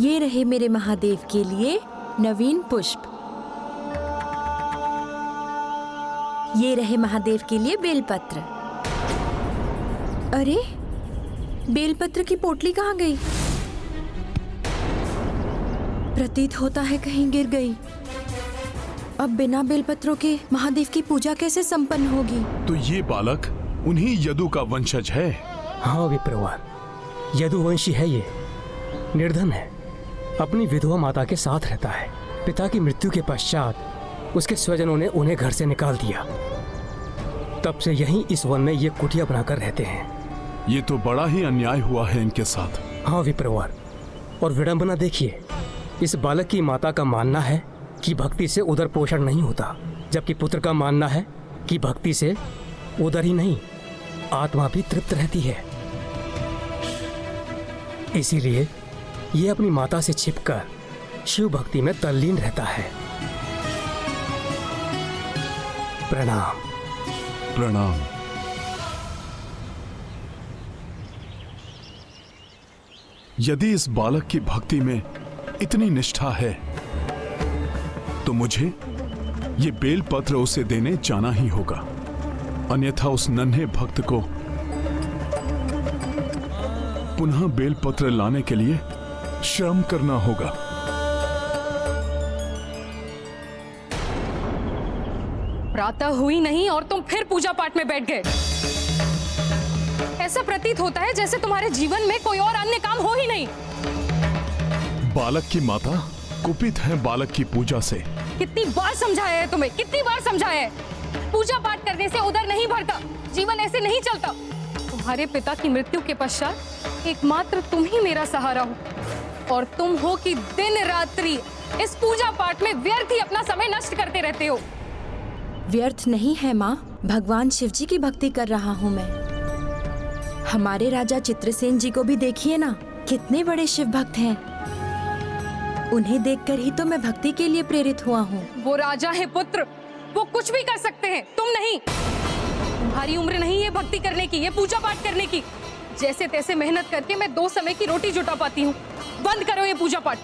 ये रहे मेरे महादेव के लिए नवीन पुष्प। ये रहे महादेव के लिए बेलपत्र। अरे, बेलपत्र की पोटली कहाँ गई? प्रतीत होता है कहीं गिर गई। अब बिना बेलपत्रों के महादेव की पूजा कैसे संपन्न होगी? तो ये बालक उन्हीं यदु का वंशज है। हाँ विप्रवर, यदुवंशी है ये। निर्धन है, अपनी विधवा माता के साथ रहता है। पिता की मृत्यु के पश्चात उसके स्वजनों ने उन्हें घर से निकाल दिया। तब से यहीं इस वन में ये कुटिया बनाकर रहते हैं। ये तो बड़ा ही अन्याय हुआ है इनके साथ। हाँ विप्रवर, और विडंबना देखिए, इस बालक की माता का मानना है कि भक्ति से उदर पोषण नहीं होता, जबकि पुत्र का मानना है कि भक्ति से उदर ही नहीं, आत्मा भी तृप्त रहती है। इसीलिए ये अपनी माता से छिपकर शिव भक्ति में तल्लीन रहता है। प्रणाम। प्रणाम। यदि इस बालक की भक्ति में इतनी निष्ठा है तो मुझे ये बेलपत्र उसे देने जाना ही होगा, अन्यथा उस नन्हे भक्त को पुनः बेलपत्र लाने के लिए श्रम करना होगा। प्रातः हुई नहीं और तुम फिर पूजा पाठ में बैठ गए। ऐसा प्रतीत होता है जैसे तुम्हारे जीवन में कोई और अन्य काम हो ही नहीं। बालक की माता कुपित है बालक की पूजा से। कितनी बार समझाया है तुम्हें, कितनी बार समझाया है? पूजा पाठ करने से उदर नहीं भरता, जीवन ऐसे नहीं चलता। तुम्हारे पिता की मृत्यु के पश्चात एकमात्र तुम ही मेरा सहारा हो, और तुम हो कि दिन रात्रि इस पूजा पाठ में व्यर्थ ही अपना समय नष्ट करते रहते हो। व्यर्थ नहीं है माँ, भगवान शिव जी की भक्ति कर रहा हूँ मैं। हमारे राजा चित्रसेन जी को भी देखिए ना, कितने बड़े शिव भक्त हैं। उन्हें देखकर ही तो मैं भक्ति के लिए प्रेरित हुआ हूँ। वो राजा है पुत्र, वो कुछ भी कर सकते हैं, तुम नहीं। तुम्हारी उम्र नहीं है भक्ति करने की, ये पूजा पाठ करने की। जैसे तैसे मेहनत करके मैं 2 समय की रोटी जुटा पाती हूँ। बंद करो ये पूजा पाठ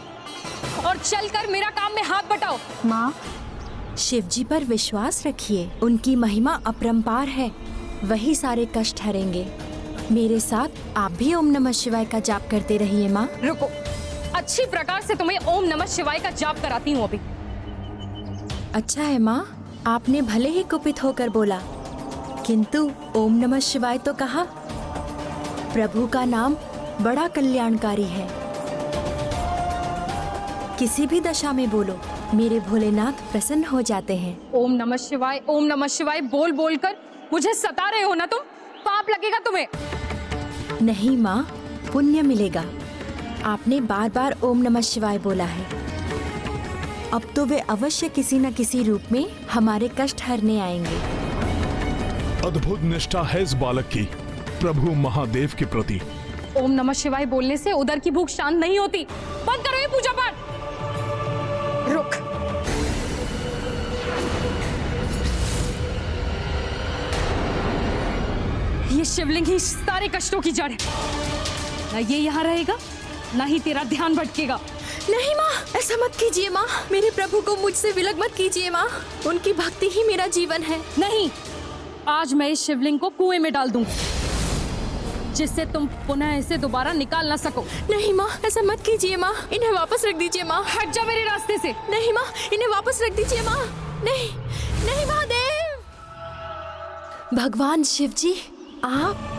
और चलकर मेरा काम में हाथ बटाओ। माँ, शिव जी पर विश्वास रखिए, उनकी महिमा अपरंपार है, वही सारे कष्ट हरेंगे। मेरे साथ आप भी ओम नमः शिवाय का जाप करते रहिए माँ। रुको, अच्छी प्रकार से तुम्हें ओम नमः शिवाय का जाप कराती हूँ अभी। अच्छा है माँ, आपने भले ही कुपित होकर बोला, किंतु ओम नमः शिवाय तो कहा। प्रभु का नाम बड़ा कल्याणकारी है। किसी भी दशा में बोलो, मेरे भोलेनाथ प्रसन्न हो जाते हैं। ओम नमः शिवाय बोल बोल कर मुझे सता रहे हो ना तुम? पाप लगेगा तुम्हें। नहीं माँ, पुण्य मिलेगा। आपने बार बार ओम नमः शिवाय बोला है। अब तो वे अवश्य किसी न किसी रूप में हमारे कष्ट हरने आएंगे। अद्भुत निष्ठा है इस बालक की प्रभु महादेव के प्रति। ओम नमः शिवाय बोलने से उदर की भूख शांत नहीं होती। बंद करो ये पूजा पाठ। रुक, ये शिवलिंग ही सारे कष्टों की जड़ है। ना ये यहाँ रहेगा, ना ही तेरा ध्यान भटकेगा। नहीं माँ, ऐसा मत कीजिए माँ, मेरे प्रभु को मुझसे विलग मत कीजिए माँ, उनकी भक्ति ही मेरा जीवन है। नहीं, आज मैं इस शिवलिंग को कुएं में डाल दूंगी, जिससे तुम पुनः इसे दोबारा निकाल ना सको। नहीं माँ, ऐसा मत कीजिए माँ, इन्हें वापस रख दीजिए माँ। हट जा मेरे रास्ते से। नहीं माँ, इन्हें वापस रख दीजिए माँ। नहीं नहीं महादेव, भगवान शिव जी, आप।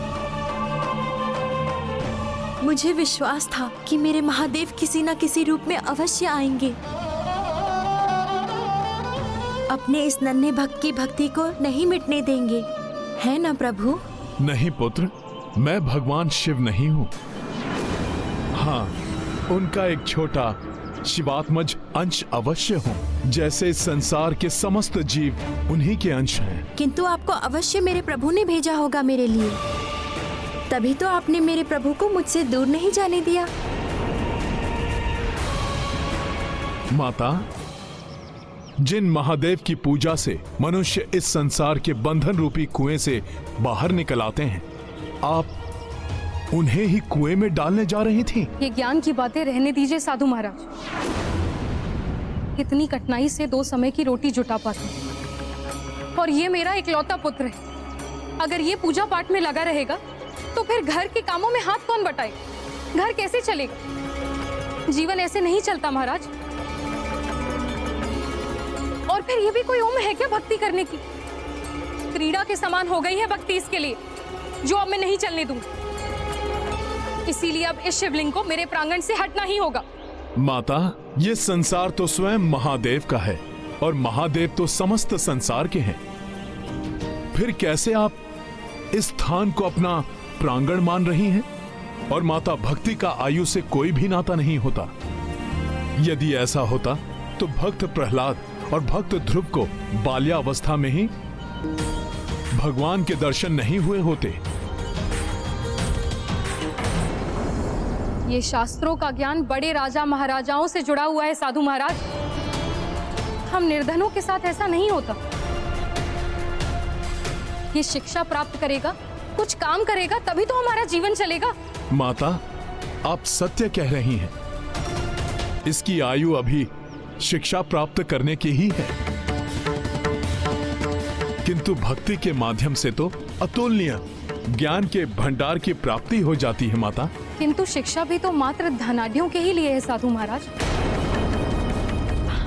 मुझे विश्वास था कि मेरे महादेव किसी न किसी रूप में अवश्य आएंगे। अपने इस नन्हे भक्त की भक्ति को नहीं मिटने देंगे, है ना प्रभु? नहीं पुत्र, मैं भगवान शिव नहीं हूँ। हाँ, उनका एक छोटा शिवात्मज अंश अवश्य हूँ, जैसे संसार के समस्त जीव उन्हीं के अंश हैं। किंतु आपको अवश्य मेरे प्रभु ने भेजा होगा मेरे लिए, तभी तो आपने मेरे प्रभु को मुझसे दूर नहीं जाने दिया। माता, जिन महादेव की पूजा से मनुष्य इस संसार के बंधन रूपी कुएं से बाहर निकल आते हैं, आप उन्हें ही कुएं में डालने जा रही थी। ये ज्ञान की बातें रहने दीजिए साधु महाराज। इतनी कठिनाई से 2 समय की रोटी जुटा पाते, और ये मेरा इकलौता पुत्र है। अगर ये पूजा पाठ में लगा रहेगा तो फिर घर के कामों में हाथ कौन बटाए? घर कैसे चलेगा? जीवन ऐसे नहीं चलता महाराज। और फिर ये भी कोई उम्र है क्या भक्ति करने की? क्रीड़ा के समान हो गई है भक्ति इसके लिए, जो अब मैं नहीं चलने दूंगी। इसीलिए अब इस शिवलिंग को मेरे प्रांगण से हटना ही होगा। माता, ये संसार तो स्वयं महादेव का है और महादेव तो समस्त संसार के हैं। फिर कैसे आप इस स्थान को अपना प्रांगण मान रही हैं? और माता, भक्ति का आयु से कोई भी नाता नहीं होता। यदि ऐसा होता तो भक्त प्रहलाद और भक्त ध्रुव को बाल्यावस्था में ही भगवान के दर्शन नहीं हुए होते। ये शास्त्रों का ज्ञान बड़े राजा महाराजाओं से जुड़ा हुआ है साधु महाराज। हम निर्धनों के साथ ऐसा नहीं होता। ये शिक्षा प्राप्त करेगा, कुछ काम करेगा, तभी तो हमारा जीवन चलेगा। माता, आप सत्य कह रही हैं। इसकी आयु अभी शिक्षा प्राप्त करने की ही है, किंतु भक्ति के माध्यम से तो अतुलनीय ज्ञान के भंडार की प्राप्ति हो जाती है माता। किंतु शिक्षा भी तो मात्र धनाढ्यों के ही लिए है साधु महाराज।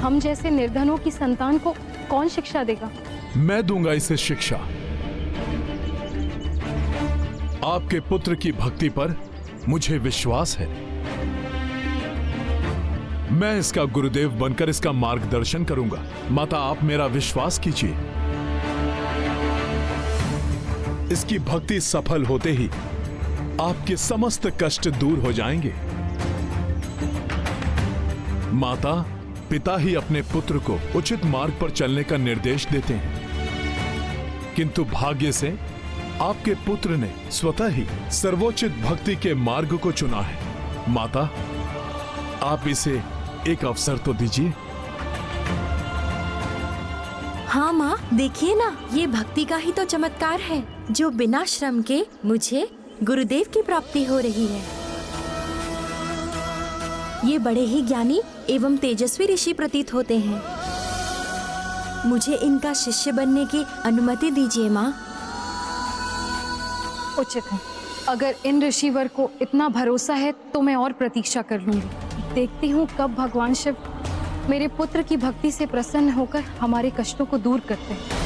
हम जैसे निर्धनों की संतान को कौन शिक्षा देगा? मैं दूंगा इसे शिक्षा। आपके पुत्र की भक्ति पर मुझे विश्वास है। मैं इसका गुरुदेव बनकर इसका मार्गदर्शन करूंगा। माता, आप मेरा विश्वास कीजिए। इसकी भक्ति सफल होते ही आपके समस्त कष्ट दूर हो जाएंगे। माता, पिता ही अपने पुत्र को उचित मार्ग पर चलने का निर्देश देते हैं, किंतु भाग्य से आपके पुत्र ने स्वतः ही सर्वोचित भक्ति के मार्ग को चुना है। माता, आप इसे एक अवसर तो दीजिए। हाँ माँ, देखिए ना, ये भक्ति का ही तो चमत्कार है, जो बिना श्रम के मुझे गुरुदेव की प्राप्ति हो रही है। ये बड़े ही ज्ञानी एवं तेजस्वी ऋषि प्रतीत होते हैं। मुझे इनका शिष्य बनने की अनुमति दीजिए माँ। उचित है। अगर इन ऋषिवर को इतना भरोसा है तो मैं और प्रतीक्षा कर लूंगी। देखती हूँ कब भगवान शिव मेरे पुत्र की भक्ति से प्रसन्न होकर हमारे कष्टों को दूर करते हैं।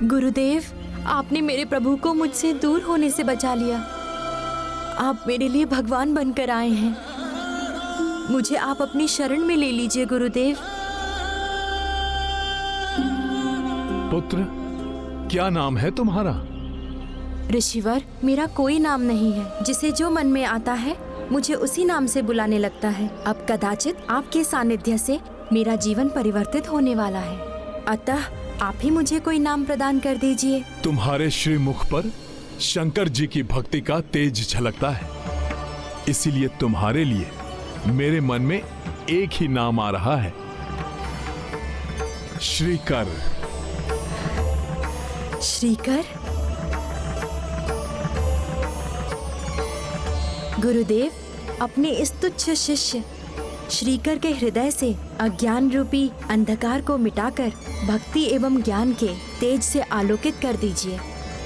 गुरुदेव, आपने मेरे प्रभु को मुझसे दूर होने से बचा लिया। आप मेरे लिए भगवान बनकर आए हैं। मुझे आप अपनी शरण में ले लीजिए गुरुदेव। पुत्र, क्या नाम है तुम्हारा? ऋषिवर, मेरा कोई नाम नहीं है। जिसे जो मन में आता है मुझे उसी नाम से बुलाने लगता है। अब कदाचित आपके सानिध्य से मेरा जीवन परिवर्तित होने वाला है, अतः आप ही मुझे कोई नाम प्रदान कर दीजिए। तुम्हारे श्रीमुख पर शंकर जी की भक्ति का तेज झलकता है, इसीलिए तुम्हारे लिए मेरे मन में एक ही नाम आ रहा है, श्रीकर। श्रीकर? गुरुदेव, अपने इस तुच्छ शिष्य श्रीकर के हृदय से अज्ञान रूपी अंधकार को मिटाकर भक्ति एवं ज्ञान के तेज से आलोकित कर दीजिए।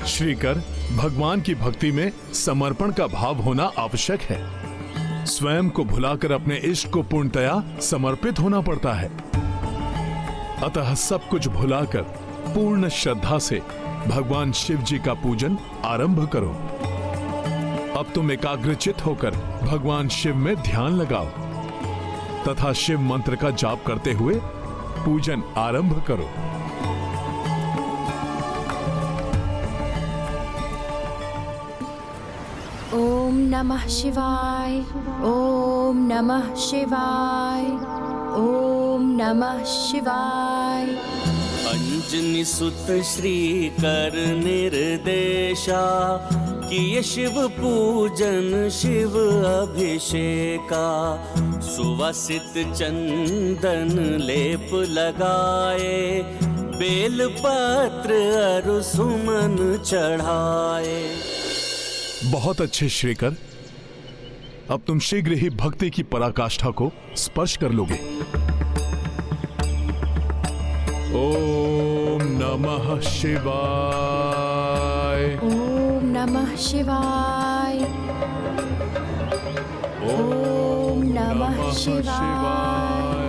श्रीकर, भगवान की भक्ति में समर्पण का भाव होना आवश्यक है। स्वयं को भुलाकर अपने इष्ट को पूर्णतया समर्पित होना पड़ता है। अतः सब कुछ भुलाकर पूर्ण श्रद्धा से भगवान शिव जी का पूजन आरंभ करो। अब तुम एकाग्रचित होकर भगवान शिव में ध्यान लगाओ तथा शिव मंत्र का जाप करते हुए पूजन आरंभ करो। ओम नमः शिवाय, ओम नमः शिवाय, ओम नमः शिवाय। अंजनी सुत श्रीकर निर्देशा किए शिव पूजन शिव अभिषेका, सुवासित चंदन लेप लगाए, बेल पत्र अरु सुमन चढ़ाए। बहुत अच्छे श्रीकर, अब तुम शीघ्र ही भक्ति की पराकाष्ठा को स्पर्श कर लोगे। ओम नमः शिवाय। ओम नमः शिवाय। ओम नमः शिवाय।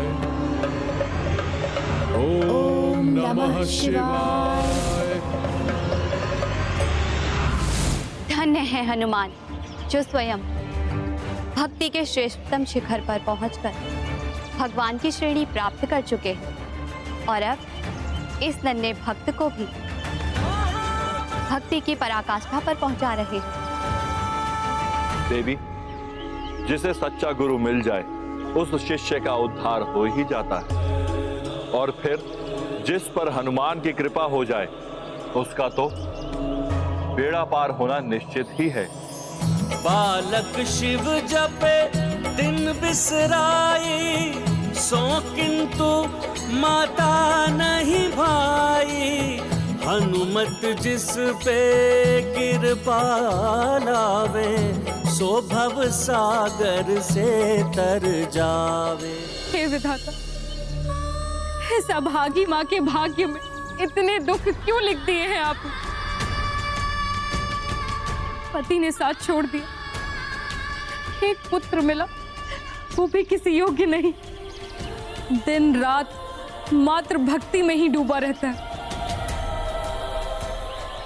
ओम नमः शिवाय। धन्य है हनुमान जो स्वयं भक्ति के श्रेष्ठतम शिखर पर पहुंचकर भगवान की श्रेणी प्राप्त कर चुके हैं और अब इस नन्हे भक्त को भी भक्ति की पराकाष्ठा पर पहुंचा रहे हैं। देवी, जिसे सच्चा गुरु मिल जाए उस शिष्य का उद्धार हो ही जाता है, और फिर जिस पर हनुमान की कृपा हो जाए उसका तो बेड़ा पार होना निश्चित ही है। बालक शिव जपे दिन बिसराई, सो किंतु माता नहीं भाई। हनुमत जिस पे कृपा लावे, सो भव सागर से तर जावे। हे विधाता, इस अभागी माँ के भाग्य में इतने दुख क्यों लिख दिए हैं आप? पति ने साथ छोड़ दिया, एक पुत्र मिला वो भी किसी योग्य नहीं, दिन रात मात्र भक्ति में ही डूबा रहता है।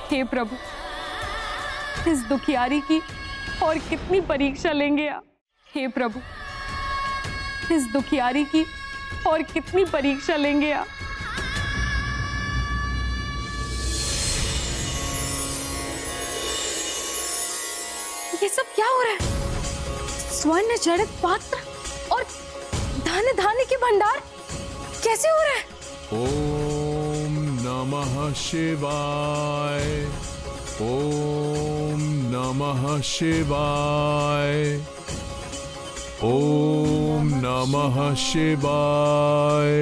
हे प्रभु, इस दुखियारी की और कितनी परीक्षा लेंगे आप? हे प्रभु, इस दुखियारी की और कितनी परीक्षा लेंगे आप? ये सब क्या हो रहा है? स्वर्ण जड़ित पात्र और धन धान्य के भंडार कैसे हो रहा है? ओम नमः शिवाय। ओम नमः शिवाय। ओम नमः शिवाय।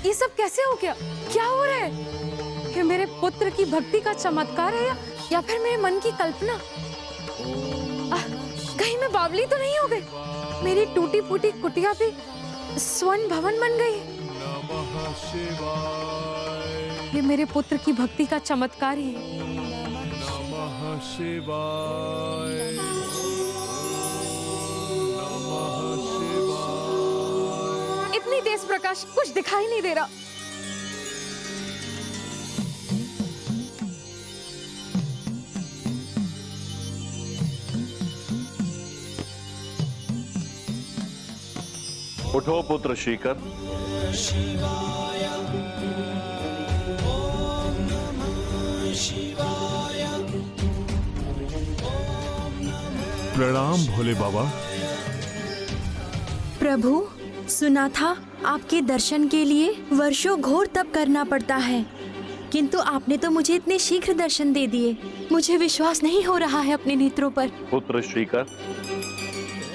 ये सब कैसे हो गया? क्या हो रहा है? ये मेरे पुत्र की भक्ति का चमत्कार है या फिर मेरे मन की कल्पना? कहीं मैं बावली तो नहीं हो गई? मेरी टूटी फूटी कुटिया भी स्वर्ण भवन बन गई। नमः शिवाय। ये मेरे पुत्र की भक्ति का चमत्कार ही है। नमः शिवाय। नमः शिवाय। इतनी तेज प्रकाश, कुछ दिखाई नहीं दे रहा। उठो पुत्र श्रीकर। प्रणाम भोले बाबा। प्रभु, सुना था आपके दर्शन के लिए वर्षों घोर तप करना पड़ता है, किंतु आपने तो मुझे इतने शीघ्र दर्शन दे दिए। मुझे विश्वास नहीं हो रहा है अपने नेत्रों पर। पुत्र श्रीकर,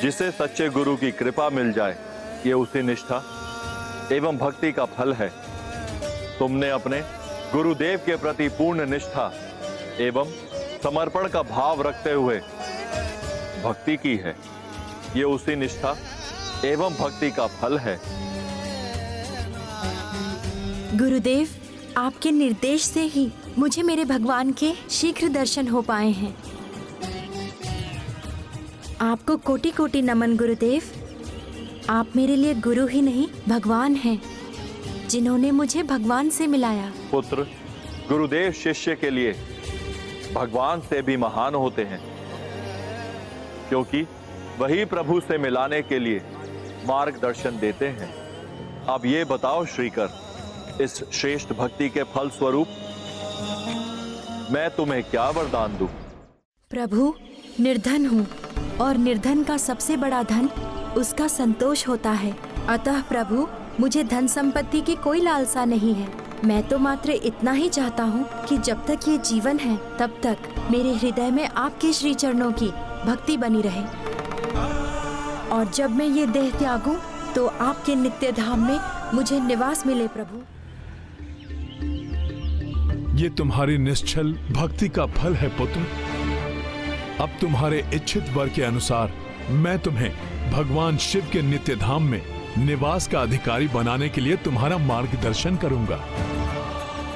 जिसे सच्चे गुरु की कृपा मिल जाए ये उसी निष्ठा एवं भक्ति का फल है। तुमने अपने गुरुदेव के प्रति पूर्ण निष्ठा एवं समर्पण का भाव रखते हुए भक्ति की है। ये उसी निष्ठा एवं भक्ति का फल है। गुरुदेव, आपके निर्देश से ही मुझे मेरे भगवान के शीघ्र दर्शन हो पाए हैं। आपको कोटि कोटि नमन गुरुदेव। आप मेरे लिए गुरु ही नहीं भगवान हैं, जिन्होंने मुझे भगवान से मिलाया। पुत्र, गुरुदेव शिष्य के लिए भगवान से भी महान होते हैं, क्योंकि वही प्रभु से मिलाने के लिए मार्गदर्शन देते हैं। अब ये बताओ श्रीकर, इस श्रेष्ठ भक्ति के फल स्वरूप मैं तुम्हें क्या वरदान दूं? प्रभु, निर्धन हूँ और निर्धन का सबसे बड़ा धन उसका संतोष होता है। अतः प्रभु, मुझे धन संपत्ति की कोई लालसा नहीं है। मैं तो मात्र इतना ही चाहता हूँ कि जब तक ये जीवन है तब तक मेरे हृदय में आपके श्री चरणों की भक्ति बनी रहे, और जब मैं ये देह त्यागूं तो आपके नित्य धाम में मुझे निवास मिले प्रभु। ये तुम्हारी निश्चल भक्ति का फल है पुत्र। अब तुम्हारे इच्छित वर के अनुसार मैं तुम्हें भगवान शिव के नित्य धाम में निवास का अधिकारी बनाने के लिए तुम्हारा मार्गदर्शन करूंगा।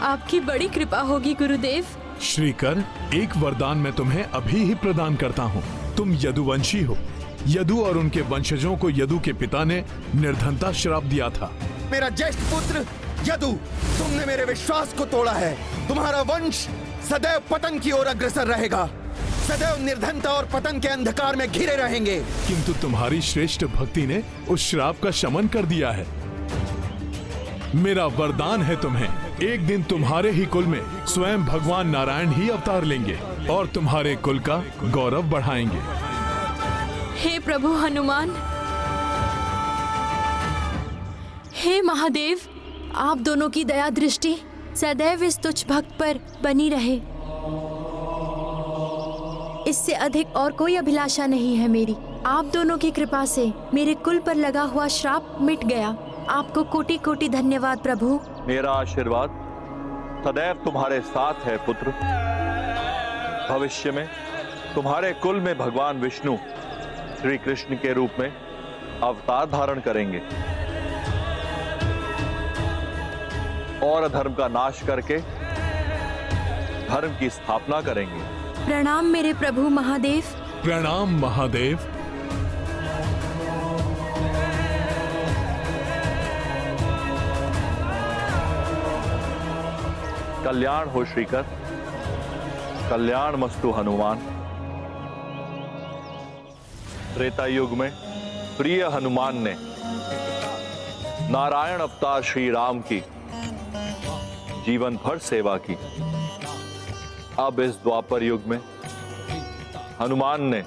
आपकी बड़ी कृपा होगी गुरुदेव। श्रीकर, एक वरदान मैं तुम्हें अभी ही प्रदान करता हूँ। तुम यदुवंशी हो। यदु और उनके वंशजों को यदु के पिता ने निर्धनता श्राप दिया था। मेरा ज्येष्ठ पुत्र यदु, तुमने मेरे विश्वास को तोड़ा है। तुम्हारा वंश सदैव पतन की ओर अग्रसर रहेगा, सदैव निर्धनता और पतन के अंधकार में घिरे रहेंगे। किंतु तुम्हारी श्रेष्ठ भक्ति ने उस श्राप का शमन कर दिया है। मेरा वरदान है तुम्हें, एक दिन तुम्हारे ही कुल में स्वयं भगवान नारायण ही अवतार लेंगे और तुम्हारे कुल का गौरव बढ़ाएंगे। हे प्रभु हनुमान, हे महादेव, आप दोनों की दया दृष्टि सदैव इस तुच्छ भक्त पर बनी रहे। इससे अधिक और कोई अभिलाषा नहीं है मेरी। आप दोनों की कृपा से मेरे कुल पर लगा हुआ श्राप मिट गया। आपको कोटि कोटि धन्यवाद प्रभु। मेरा आशीर्वाद सदैव तुम्हारे साथ है पुत्र। भविष्य में तुम्हारे कुल में भगवान विष्णु श्री कृष्ण के रूप में अवतार धारण करेंगे और अधर्म का नाश करके धर्म की स्थापना करेंगे। प्रणाम मेरे प्रभु महादेव। प्रणाम महादेव। कल्याण हो श्रीकर, कल्याण मस्तु हनुमान। त्रेता युग में प्रिय हनुमान ने नारायण अवतार श्री राम की जीवन भर सेवा की। अब इस द्वापर युग में हनुमान ने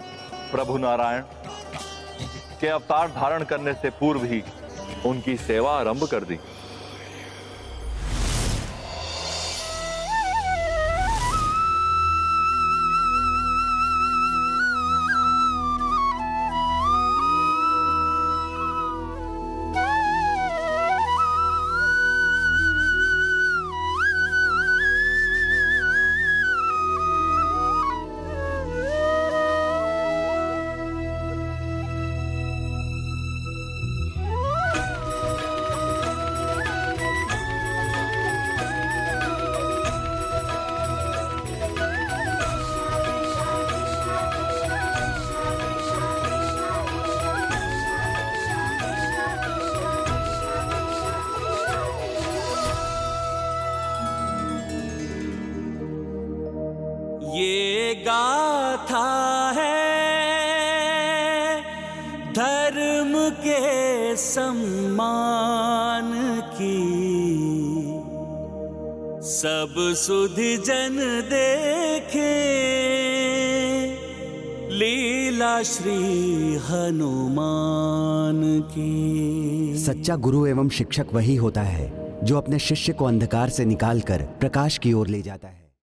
प्रभु नारायण के अवतार धारण करने से पूर्व ही उनकी सेवा आरंभ कर दी। ये गाथा है धर्म के सम्मान की, सब सुधि जन देखे लीला श्री हनुमान की। सच्चा गुरु एवं शिक्षक वही होता है जो अपने शिष्य को अंधकार से निकालकर प्रकाश की ओर ले जाता है।